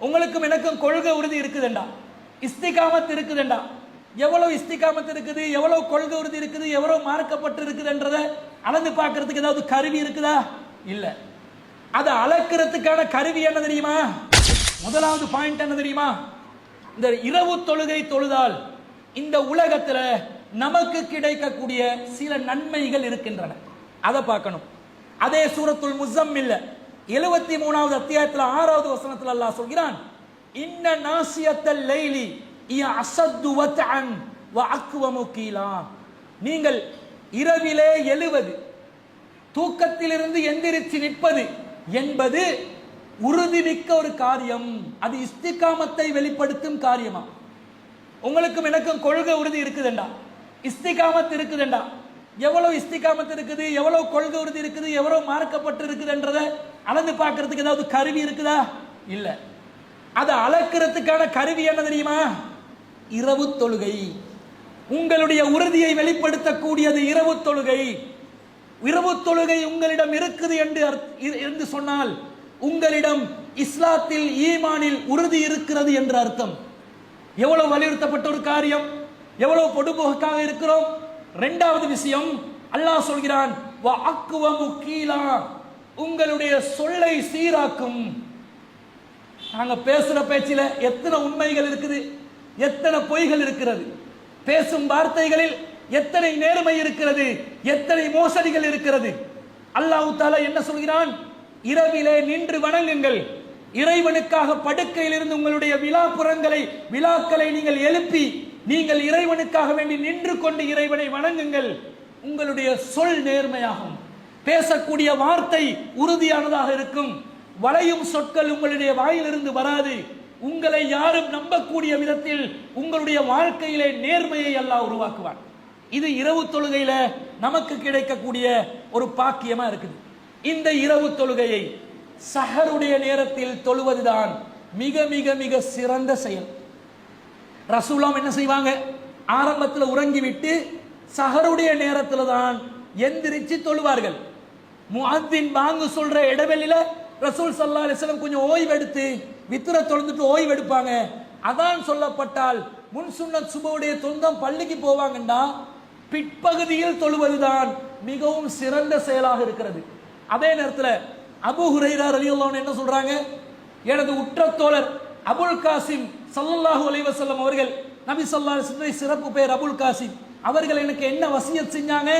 உங்களுக்கும் எனக்கும் கொள்கை உறுதி இருக்குதுண்டா, இஸ்திகாமத் இருக்குதுண்டா. எவ்வளவு இஸ்திகாமத் இருக்குது, எவ்வளவு கொள்கை உறுதி இருக்குது, எவ்வளவு மார்க்கப்பட்டு இருக்குதுன்றத அளந்து பார்க்கறதுக்கு ஏதாவது கருவி இருக்குதா? இல்ல. அதை அளக்கிறதுக்கான கருவி என்ன தெரியுமா? முதலாவது பாயிண்ட் என்ன தெரியுமா? இந்த இரவு தொழுகை தொழுதால் இந்த உலகத்துல நமக்கு கிடைக்கக்கூடிய சில நன்மைகள் இருக்கின்றன, அதை பார்க்கணும். அதே சூரத்துல் முஸம்மில் 73வது அத்தியாயத்தில் 6வது வசனத்தில் அல்லாஹ் சொல்கிறான், இன்ன நாசியத்தல் லைலி இய அஸத்து வத்அன் வ அக்வமு கீலா. நீங்கள் இரவிலே எழுவது, தூக்கத்திலிருந்து எந்திரிச்சு நிற்பது என்பது உறுதிமிக்க ஒரு காரியம். அது இஸ்திகாமத்தை வெளிப்படுத்தும் காரியமா? உங்களுக்கும் எனக்கும் கொள்கை உறுதி இருக்குதுண்டா, இஸ்திகாமத் இருக்குதுண்டா. எவ்வளவு இஸ்திகாமத் இருக்குது, எவ்வளவு கொள்கை உறுதி இருக்குது, எவ்வளவு மார்க்கப்பட்டு இருக்குதுன்றத அளந்து பார்க்கறதுக்கு ஏதாவது கருவி இருக்குதா? இல்ல. அதை அளக்கிறதுக்கான கருவி என்ன தெரியுமா? இரவு தொழுகை. உங்களுடைய உறுதியை வெளிப்படுத்தக்கூடியது இரவு தொழுகை. இரவு தொழுகை உங்களிடம் இருக்குது என்று சொன்னால் உங்களிடம் இஸ்லாத்தில் ஈமானில் உறுதி இருக்கிறது என்று அர்த்தம். எவ்வளவு வலியுறுத்தப்பட்ட ஒரு காரியம், எவ்வளவு பொடுபோக்காக இருக்கிறோம். இரண்டாவது விஷயம், அல்லாஹ் சொல்கிறான், வ அக்வமு கீலா, உங்களுடைய சொல்லை சீராக்கும். நாங்க பேசுற பேச்சில எத்தனை உண்மைகள் இருக்குது, எத்தனை பொய்கள் இருக்கிறது, பேசும் வார்த்தைகளில் எத்தனை நேர்மை இருக்கிறது, எத்தனை மோசடிகள் இருக்கிறது. அல்லாஹ் தஆலா என்ன சொல்கிறான்? இரவிலே நின்று வணங்குங்கள். இறைவனுக்காக படுக்கையில் இருந்து உங்களுடைய விழாக்களை நீங்கள் எழுப்பி நீங்கள் இறைவனுக்காக வேண்டி நின்று கொண்டு இறைவனை வணங்குங்கள். உங்களுடைய சொல் நேர்மையாகும், பேசக்கூடிய வார்த்தை உறுதியானதாக இருக்கும், வளையும் சொற்கள் உங்களுடைய வாயிலிருந்து வராது. உங்களை யாரும் நம்பக்கூடிய விதத்தில் உங்களுடைய வாழ்க்கையிலே நேர்மையை அல்லாஹ் உருவாக்குவான். இது இரவு தொழுகையில நமக்கு கிடைக்கக்கூடிய ஒரு பாக்கியமா இருக்குது. இந்த இரவு தொழுகையை சஹருடைய நேரத்தில் தொழுவதுதான் மிக மிக மிக சிறந்த செயல். ரசூலாம் என்ன செய்வாங்க? ஆரம்பத்தில் உறங்கிவிட்டு சஹருடைய நேரத்தில் தான் எந்திரிச்சு தொழுவார்கள். முஅத்தின் பாங்கு சொல்ற இடைவெளியில ரசூல் ஸல்லல்லாஹு அலைஹி வஸல்லம் கொஞ்சம் ஓய்வெடுத்து வித்ர தொழுந்துட்டு ஓய்வெடுப்பாங்க. அதான் சொல்லப்பட்டால் முன் சுன்னத் சுபவுடைய தொந்தம் பள்ளிக்கு போவாங்கன்னா பிற்பகுதியில் தொழுவதுதான் மிகவும் சிறந்த செயலாக இருக்கிறது. அதே நேரத்தில் அபூ ஹுரைரா ரலியல்லாஹு அன்ஹு என்ன சொல்றாங்க? எனது உற்ற தோழர் அபுல் காசிம் ஸல்லல்லாஹு அலைஹி வஸல்லம் அவர்கள், நபி ஸல்லல்லாஹு அலைஹி வஸல்லம் சிறப்பு பெயர் அபுல் காசிம், அவர்கள் எனக்கு என்ன வசியத் செஞ்சாங்க?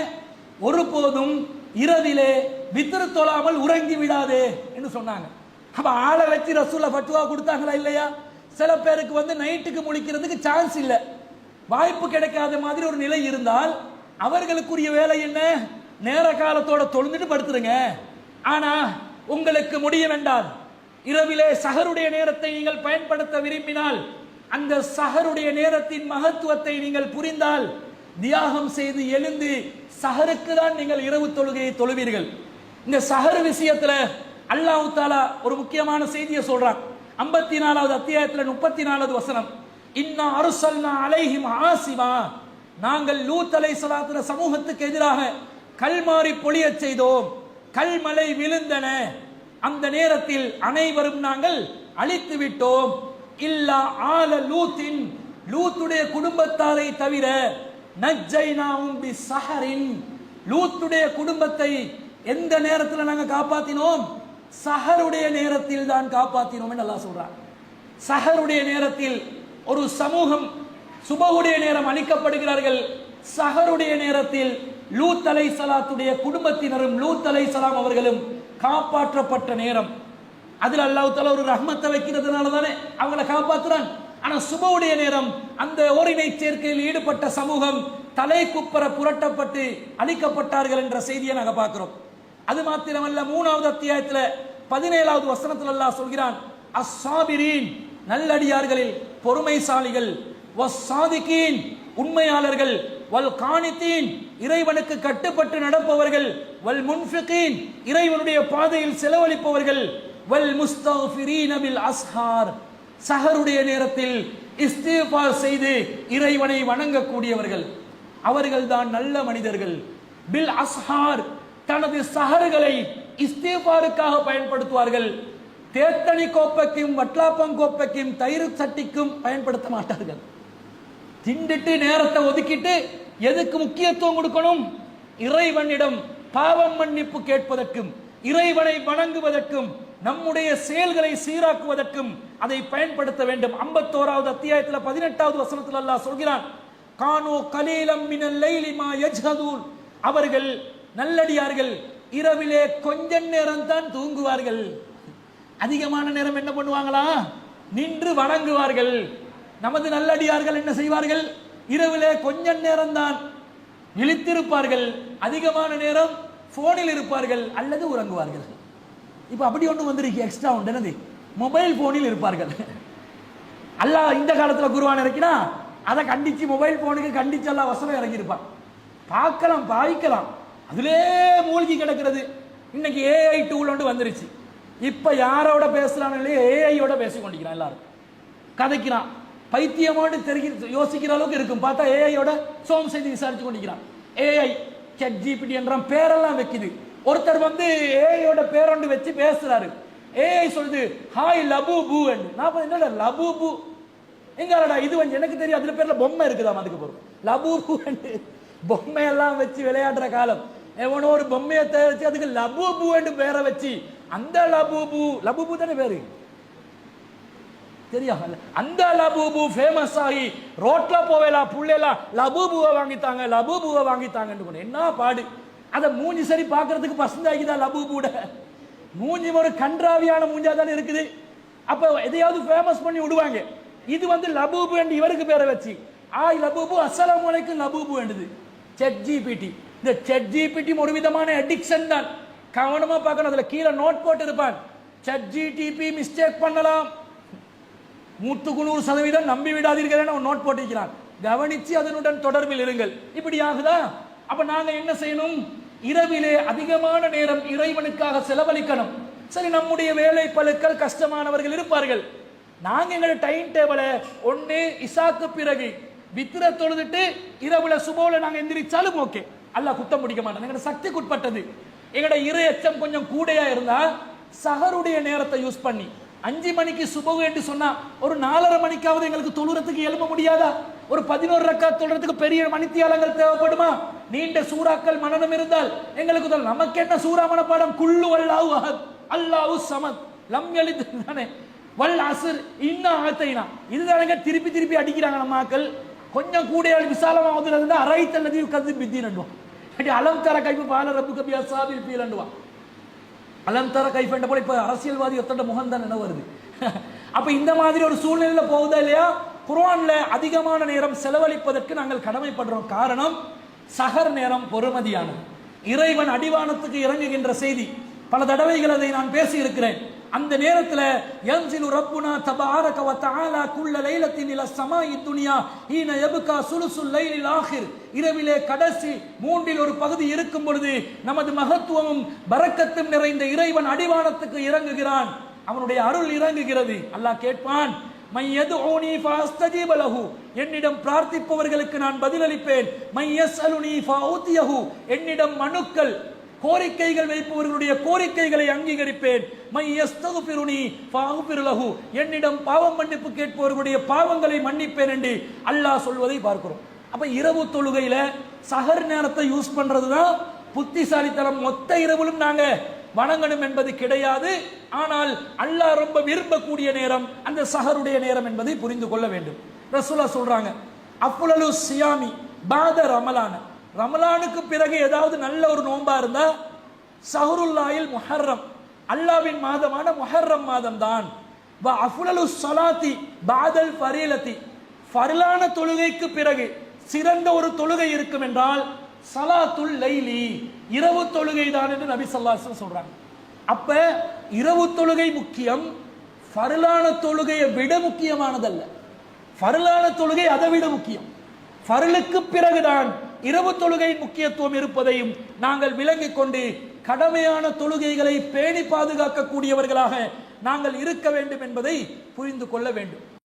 ஒருபோதும் இரவிலே வித்ர் தொழாமல் உறங்கி விடாதே என்று சொன்னாங்க. அப்ப ஆளை வச்சு ரசூலுல்லாஹ் ஃபத்வா கொடுத்தாங்களா இல்லையா? சில பேருக்கு நைட்டுக்கு முழிக்கிறதுக்கு சான்ஸ் இல்லை, வாய்ப்பு கிடைக்காத மாதிரி ஒரு நிலை இருந்தால் அவர்களுக்குரிய வேலை என்ன? நேர காலத்தோட தொழுந்துட்டு படுத்துருங்க. ஆனா உங்களுக்கு முடிய வேண்டாம், இரவிலே சஹருடைய நேரத்தை நீங்கள் பயன்படுத்த விரும்பினால், அந்த சஹருடைய நேரத்தின் மகத்துவத்தை நீங்கள் புரிந்தால், தியாகம் செய்து எழுந்து சஹருக்கு தான் நீங்கள் இரவு தொழுகையை தொழுவீர்கள். இந்த சஹர் விஷயத்துல அல்லாஹ் தஆலா ஒரு முக்கியமான செய்தியை சொல்றான். 54வது அத்தியாயத்தில் 34வது வசனம், இன்னா அர்சல்னா அலைஹிம் ஆசிமா, நாங்கள் லூத் அலைஹிஸ்ஸலாத்து சமூகத்துக்கு எதிராக கல்மாரி பொழிய செய்தோம், கல்மலை விழுந்தன, அந்த நேரத்தில் அனைவரும் நாங்கள் அழித்து விட்டோம். இல்லா ஆல லூத்தின், லூத்துடைய குடும்பத்தாரை தவிர, நஜ்ஜைனாஹும் பிஸஹரின், லூத்துடைய குடும்பத்தை எந்த நேரத்தில் நாங்கள் காப்பாத்தினோம்? சஹருடைய நேரத்தில் தான் காப்பாத்தினோம் என்று அல்லாஹ் சொல்றார். சஹருடைய நேரத்தில் ஒரு சமூகம் சுபஹுடைய நேரம் அளிக்கப்படுகிறார்கள், சஹருடைய நேரத்தில் லூத் அலைஹிஸ்ஸலாத்துடைய குடும்பத்தினரும் லூத் அலைஹிஸ்ஸலாம் அவர்களும் காப்பாற்றப்பட்ட நேரம். அதில் அல்லாஹ் தஆலா ஒரு ரஹ்மத்தை வைக்கிறதுனால தானே அவங்களை காப்பாற்றுறான். ஆனா சுபஹுடைய நேரம் அந்த ஓரினை சேர்க்கையில் ஈடுபட்ட சமூகம் தலை குப்பர புரட்டப்பட்டு அழிக்கப்பட்டார்கள் என்ற செய்தியை நாங்க பார்க்கிறோம். அது மாத்திரமல்ல, 3வது அத்தியாயத்தில் 17வது வசனத்தில் அல்லாஹ் சொல்கிறான், அஸ்ஸாபிரீன், நல்லடியார்களில் பொறுமைசாலிகள், வஸ்ஸாதிகீன், உண்மையாளர்கள், வல் கானிதீன், இறைவனுக்கு கட்டுப்பட்டு நடப்பவர்கள், வல் முன்ஃபிகீன், இறைவனுடைய பாதையில் செலவழிப்பவர்கள், வல் முஸ்தக்ஃபிரீன பில் அஸ்ஹார், சஹருடைய நேரத்தில் இஸ்திக்ஃபார் செய்து இறைவனை வணங்கக்கூடியவர்கள், அவர்கள்தான் நல்ல மனிதர்கள். பில் அஸ்ஹார், தனது சஹர்களை இஸ்திக்ஃபாருக்காக பயன்படுத்துவார்கள். தேத்தனி கோப்பைக்கும் வட்லாப்பங்கோப்பைக்கும் தயிர் சட்டிக்கும் பயன்படுத்த மாட்டார்கள். திண்டுட்டு நேரத்தை ஒதுக்கிட்டு எதுக்கு முக்கியத்துவம் கொடுக்கணும்? இறைவனிடம் பாவம் மன்னிப்பு கேட்பதற்கும் இறைவனை வணங்குவதற்கும் நம்முடைய செயல்களை சீராக்குவதற்கும் அதை பயன்படுத்த வேண்டும். 51வது அத்தியாயத்தில் 18வது வசனத்தில் அல்லாஹ் சொல்கிறான், கானோ கலீலம் மினல் லைலி மா யஜ்ஹதூன், அவர்கள் நல்லடியார்கள் இரவிலே கொஞ்ச நேரம் தான் தூங்குவார்கள். அதிகமான நேரம் என்ன பண்ணுவாங்களா? நின்று வணங்குவார்கள். நமது நல்லடியார்கள் என்ன செய்வார்கள்? இரவிலே கொஞ்ச நேரம் தான் விழித்திருப்பார்கள், அதிகமான நேரம் போனில் இருப்பார்கள் அல்லது உறங்குவார்கள். இப்ப அப்படி ஒன்று வந்திருக்கு, எக்ஸ்ட்ரா ஒன்று, என்னது? மொபைல் போனில் இருப்பார்கள். அல்லாஹ் இந்த காலத்தில் குர்ஆன் இறக்கினா அதை கண்டிச்சு மொபைல் போனுக்கு கண்டிச்சு அல்லாஹ் வசனம் இறங்கியிருப்பான். பார்க்கலாம், பாவிக்கலாம், அதிலே மூழ்கி கிடக்கிறது. இன்னைக்கு ஏஐ டூல் ஒன்று வந்துருச்சு. இப்ப யாரோட பேசுறான்னு இல்லையே, ஏஐயோட பேசி கொண்டிருக்கிறான். எல்லாரும் கதைக்கிறான், பைத்தியமோடு தெரிகிற யோசிக்கிற அளவுக்கு இருக்கும். பார்த்தா ஏஐயோட சோம் செய்தி விசாரிச்சு கொண்டிருக்கிறான். ஏஐ சாட் ஜிபிடி என்ற பேரெல்லாம் வைக்குது. ஒருத்தர் வந்து ஏஐயோட பேரொண்டு வச்சு பேசுறாரு. ஏஐ சொல்லுது ஹாய் லபூபு. நான் என்னடா லபூபு எங்கடா இது வந்து எனக்கு தெரியும், அதுல பேர்ல பொம்மை இருக்குதாம், அதுக்கு போறோம் லபூபு பொம்மையெல்லாம் வச்சு விளையாடுற காலம். எவனோ ஒரு பொம்மையை தயாரிச்சு அதுக்கு லபூபு பேரை வச்சு, அந்த லபூபு லபூபு தானே பேரு தெரியா, அந்த லபூபு ஃபேமஸ் ஆகி ரோட்ல போவேலா புள்ளேலாம் லபூபுவை வாங்கித்தாங்க லபூபுவை வாங்கித்தாங்கன்னு என்ன பாடு. அதை மூஞ்சி சரி பார்க்கறதுக்கு பசந்தாகிதான் லபூபூட மூஞ்சி ஒரு கன்றாவியான மூஞ்சா தானே இருக்குது. அப்ப எதையாவது ஃபேமஸ் பண்ணி விடுவாங்க. இது வந்து லபூபு என்று இவருக்கு பேரை வச்சு, ஆய் லபூபு அஸ்ஸலாமு அலைக்கும் லபூபு என்றது சாட் ஜிபிடி. இந்த சாட் ஜிபிடி ஒரு விதமான அடிக்ஷன் தான். கவனமா பார்க்கணும். அதுல கீழே நோட் போட்டு இருப்பான், சாட் ஜிடிபி மிஸ்டேக் பண்ணலாம், 100% நம்பி விடாதீர்கள் நோட் போட்டிருக்கிறான். கவனிச்சு அதனுடன் தொடர்பில் இருங்கள். இப்படி ஆகுதா? அப்ப நாங்க என்ன செய்யணும்? இரவிலே அதிகமான நேரம் இறைவனுக்காக செலவழிக்கணும். சரி, நம்முடைய வேலை பளுக்கள் கஷ்டமானவர்கள் இருப்பார்கள். நாங்க எங்களோட டைம் டேபிளை ஒன்னு இசாக்கு பிறகு வித்திர தொழுதுட்டு இரவுல சுபோல நாங்க எந்திரிச்சாலும் ஓகே, அல்லாஹ் குத்தம் முடிக்க மாட்டோம். எங்களோட சக்திக்கு உட்பட்டது. எங்களோட இறை அச்சம் கொஞ்சம் கூடையா இருந்தா சஹருடைய நேரத்தை யூஸ் பண்ணி 5 மணிக்கு சுபகு என்று சொன்னா ஒரு 4:30 மணிக்காவது எங்களுக்கு தொழுறதுக்கு எழும்ப முடியாதா? ஒரு 11 ரக்காத் தொழுறதுக்கு பெரிய மணித்தியாலங்கள் தேவைப்படுமா? நீண்ட சூறாக்கள் மனனம் இருந்தால் எங்களுக்கு நமக்கு என்ன சூறா மனப்பாடம்? குல்லு அல்லாஹு அஹத் அல்லாஹு சமத் லம் யலித் தானே, வல் அஸ்ர் இன்னா ஆத்தைனா. இதுதானங்க திருப்பி திருப்பி அடிக்கிறாங்க நம்ம ஆக்கள். கொஞ்சம் கூட விசாலமா வந்து அரைத்தல்லதி கது பித்தின்னுவா, அலம் தர கைப்பு பால ரப்பு கபி அசாபில் பீலண்டுவா. அலம் தர கைஃபண்ட போல இப்ப அரசியல்வாதி ஒத்தண்ட முகம் தான் என்ன வருது. அப்ப இந்த மாதிரி ஒரு சூழ்நிலையில போகுதா இல்லையா? குர்ஆன்ல அதிகமான நேரம் செலவழிப்பதற்கு நாங்கள் கடமைப்படுறோம். காரணம், சஹர் நேரம் பொறுமதியானது. இறைவன் அடிவானத்துக்கு இறங்குகின்ற செய்தி பல தடவைகள் அதை நான் பேசி இருக்கிறேன். அந்த நேரத்தில் யன்சிலு ரப்புனா தபாரக வ தஆலா குல்ல லைலத்தின் இலா ஸமாஇ துன்யா ஹீன யப்கா சுலுசுல் லைலில் ஆகிர், இரவிலே கடைசி 1/3 ஒரு பகுதி இருக்கும் பொழுது நமது மகத்துவமும் பரக்கத்தும் நிறைந்த இறைவன் அடிவானத்துக்கு இறங்குகிறான். அவனுடைய அருள் இறங்குகிறது. அல்லாஹ் கேட்பான், மை யதுஊனி ஃபஅஸ்தஜீப லஹு, என்னிடம் பிரார்த்திப்பவர்களுக்கு நான் பதிலளிப்பேன். மை யஸ்அலுனி ஃபஅூதியஹு, என்னிடம் மனுக்கள் கோரிக்கைகள் வைப்பவர்களுடைய கோரிக்கைகளை அங்கீகரிப்பேன். மை யஸ்தக்ஃபிருனி ஃபஅக்ஃபிரு லஹு, என்னிடம் பாவம் மன்னிப்பு கேட்பவர்களுடைய பாவங்களை மன்னிப்பேன் என்று அல்லாஹ் சொல்வதை பார்க்கிறோம். அப்ப இரவு தொழுகையில சஹர் நேரத்தை யூஸ் பண்றதுதான் புத்திசாலித்தனம். மொத்த இரவிலும் நாங்க வணங்கணும் என்பது கிடையாது. ஆனால் அல்லாஹ் ரொம்ப விரும்பக்கூடிய நேரம் அந்த சஹருடைய நேரம் என்பதை புரிந்து கொள்ள வேண்டும். ரசூலுல்லாஹ் சொல்றாங்க, அஃலலு சியாமி பாத ரமலான, ரமலானுக்கு பிறகு ஏதாவது நல்ல ஒரு நோன்பா இருந்தா ஷஹ்ருல்லாஹில் முஹர்ரம், அல்லாஹ்வின் மாதமான முஹர்ரம் மாதம் தான். வ அஃலலு ஸலாத்தி பாதல் ஃபரீலத்தி, ஃபர்லான தொழுகைக்கு பிறகு சிறந்த ஒரு தொழுகை இருக்கும் என்றால் ஸலாத்துல் லைலி, இரவு தொழுகை தான் என்று நபி ஸல்லல்லாஹு அலைஹி வஸல்லம் சொல்றாங்க. அப்ப இரவு தொழுகை முக்கியம், ஃபர்லான தொழுகையை விட முக்கியமானதல்ல. ஃபர்லான தொழுகை அதை விட முக்கியம். ஃபர்லுக்கு பிறகுதான் இரவு தொழுகையின் முக்கியத்துவம் இருப்பதையும் நாங்கள் விளங்கிக் கொண்டு கடமையான தொழுகைகளை பேணி பாதுகாக்கக்கூடியவர்களாக நாங்கள் இருக்க வேண்டும் என்பதை புரிந்து கொள்ள வேண்டும்.